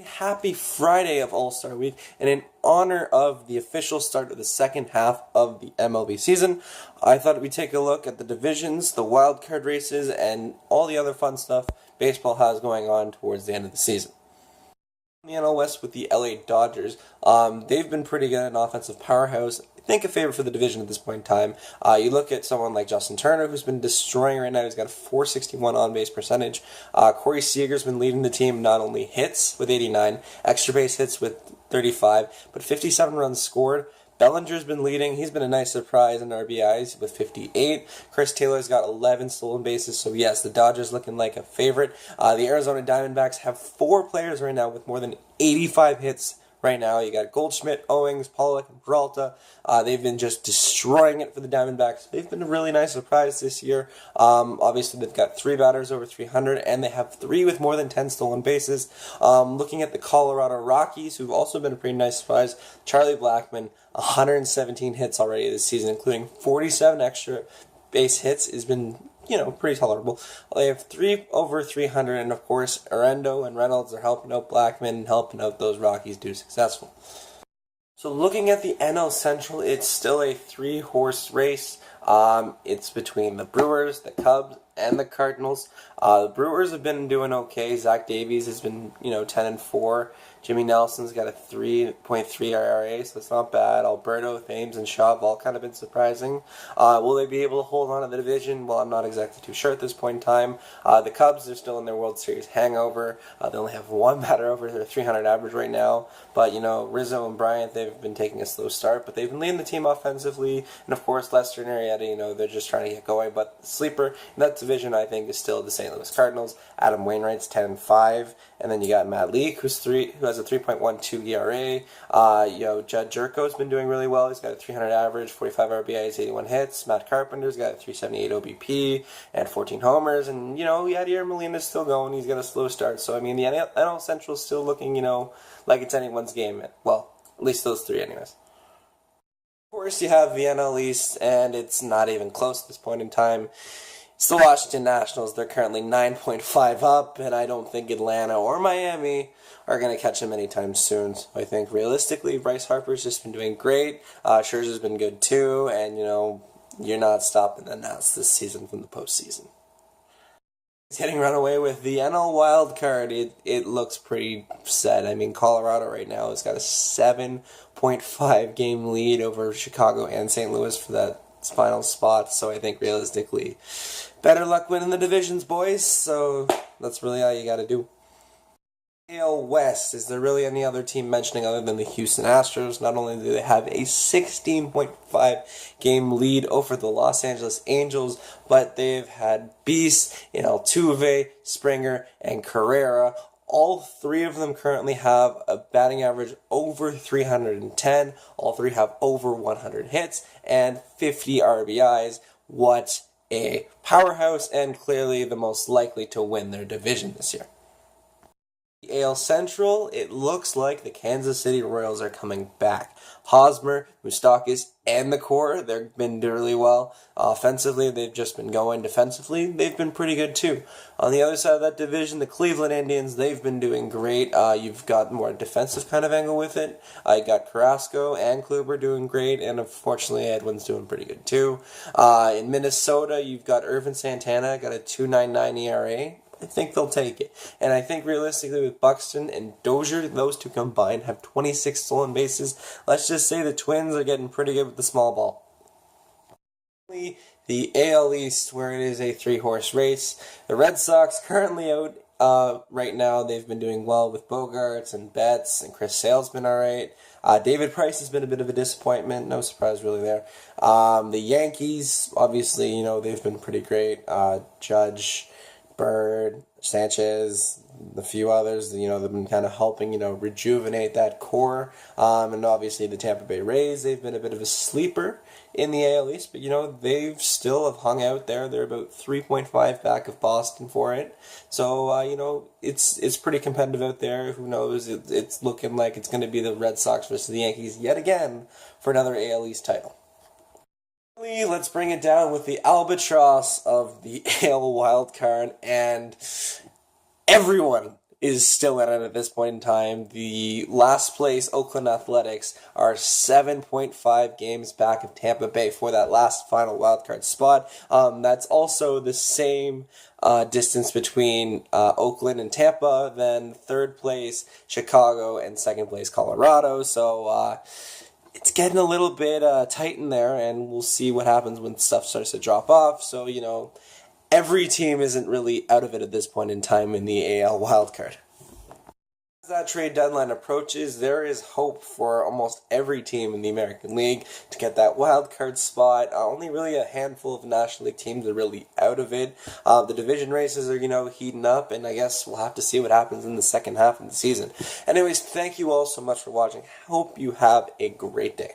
Happy Friday of All-Star Week, and in honor of the official start of the second half of the MLB season, I thought we'd take a look at the divisions, the wildcard races, and all the other fun stuff baseball has going on towards the end of the season. In the NL West with the LA Dodgers, they've been pretty good, an offensive powerhouse. I think a favorite for the division at this point in time. You look at someone like Justin Turner, who's been destroying right now. He's got a .461 on-base percentage. Corey Seager's been leading the team not only hits with 89, extra base hits with 35, but 57 runs scored. Bellinger's been leading. He's been a nice surprise in RBIs with 58. Chris Taylor's got 11 stolen bases. So yes, the Dodgers looking like a favorite. The Arizona Diamondbacks have 4 players right now with more than 85 hits right now. You got Goldschmidt, Owings, Pollock, and Peralta. They've been just destroying it for the Diamondbacks. They've been a really nice surprise this year. Obviously, they've got 3 batters over 300, and they have 3 with more than 10 stolen bases. Looking at the Colorado Rockies, who've also been a pretty nice surprise, Charlie Blackmon, 117 hits already this season, including 47 extra base hits, has been pretty tolerable. They have 3 over 300, and of course, Arendo and Reynolds are helping out Blackmon and helping out those Rockies do successful. So looking at the NL Central, it's still a 3-horse race. It's between the Brewers, the Cubs, and the Cardinals. The Brewers have been doing okay. Zach Davies has been, 10-4. Jimmy Nelson's got a 3.3 ERA, so it's not bad. Alberto, Thames, and Shaw have all kind of been surprising. Will they be able to hold on to the division? Well, I'm not exactly too sure at this point in time. The Cubs are still in their World Series hangover. They only have 1 batter over their 300 average right now. But, Rizzo and Bryant, they've been taking a slow start, but they've been leading the team offensively. And, of course, Lester and Arrieta, they're just trying to get going. But the sleeper in that division, I think, is still the St. Louis Cardinals. Adam Wainwright's 10-5. And then you got Matt Leake, who has a 3.12 ERA. Judd Jerko's been doing really well. He's got a 300 average, 45 RBIs, 81 hits. Matt Carpenter's got a 378 OBP and 14 homers. And, Yadier Molina's still going. He's got a slow start. So, the NL Central's still looking, like it's anyone's game. Well, at least those 3 anyways. Of course, you have the NL East, and it's not even close at this point in time. It's the Washington Nationals. They're currently 9.5 up, and I don't think Atlanta or Miami are going to catch them anytime soon. So I think realistically, Bryce Harper's just been doing great. Scherzer's been good too, and you're not stopping the Nats this season from the postseason. He's getting run away with the NL wild card. It looks pretty set. Colorado right now has got a 7.5 game lead over Chicago and St. Louis for that final spot. So I think realistically, better luck winning the divisions, boys. So that's really all you got to do. AL West, is there really any other team mentioning other than the Houston Astros? Not only do they have a 16.5 game lead over the Los Angeles Angels, but they've had beasts in Altuve, Springer, and Carrera. All 3 of them currently have a batting average over 310. All 3 have over 100 hits and 50 RBIs. What a powerhouse, and clearly the most likely to win their division this year. The AL Central, it looks like the Kansas City Royals are coming back. Hosmer, Moustakas, and the core, they've been doing really well. Offensively, they've just been going. Defensively, they've been pretty good too. On the other side of that division, the Cleveland Indians, they've been doing great. You've got more defensive kind of angle with it. You got Carrasco and Kluber doing great, and unfortunately, Edwin's doing pretty good too. In Minnesota, you've got Irvin Santana, got a 2.99 ERA. I think they'll take it. And I think realistically with Buxton and Dozier, those 2 combined have 26 stolen bases. Let's just say the Twins are getting pretty good with the small ball. The AL East, where it is a 3-horse race. The Red Sox currently out right now. They've been doing well with Bogarts and Betts, and Chris Sale's been alright. David Price has been a bit of a disappointment. No surprise really there. The Yankees, obviously, they've been pretty great. Judge, Bird, Sanchez, a few others, they've been kind of helping, rejuvenate that core. And obviously the Tampa Bay Rays, they've been a bit of a sleeper in the AL East, but, they've still have hung out there. They're about 3.5 back of Boston for it. So, it's pretty competitive out there. Who knows? It's looking like it's going to be the Red Sox versus the Yankees yet again for another AL East title. Let's bring it down with the albatross of the AL wildcard, and everyone is still in it at this point in time. The last place Oakland Athletics are 7.5 games back of Tampa Bay for that last final wildcard spot. That's also the same distance between Oakland and Tampa, then third place Chicago and second place Colorado. So it's getting a little bit tight in there, and we'll see what happens when stuff starts to drop off. So, every team isn't really out of it at this point in time in the AL wildcard. As that trade deadline approaches, there is hope for almost every team in the American League to get that wild card spot. Only really a handful of National League teams are really out of it. The division races are, heating up, and I guess we'll have to see what happens in the second half of the season. Anyways, thank you all so much for watching. Hope you have a great day.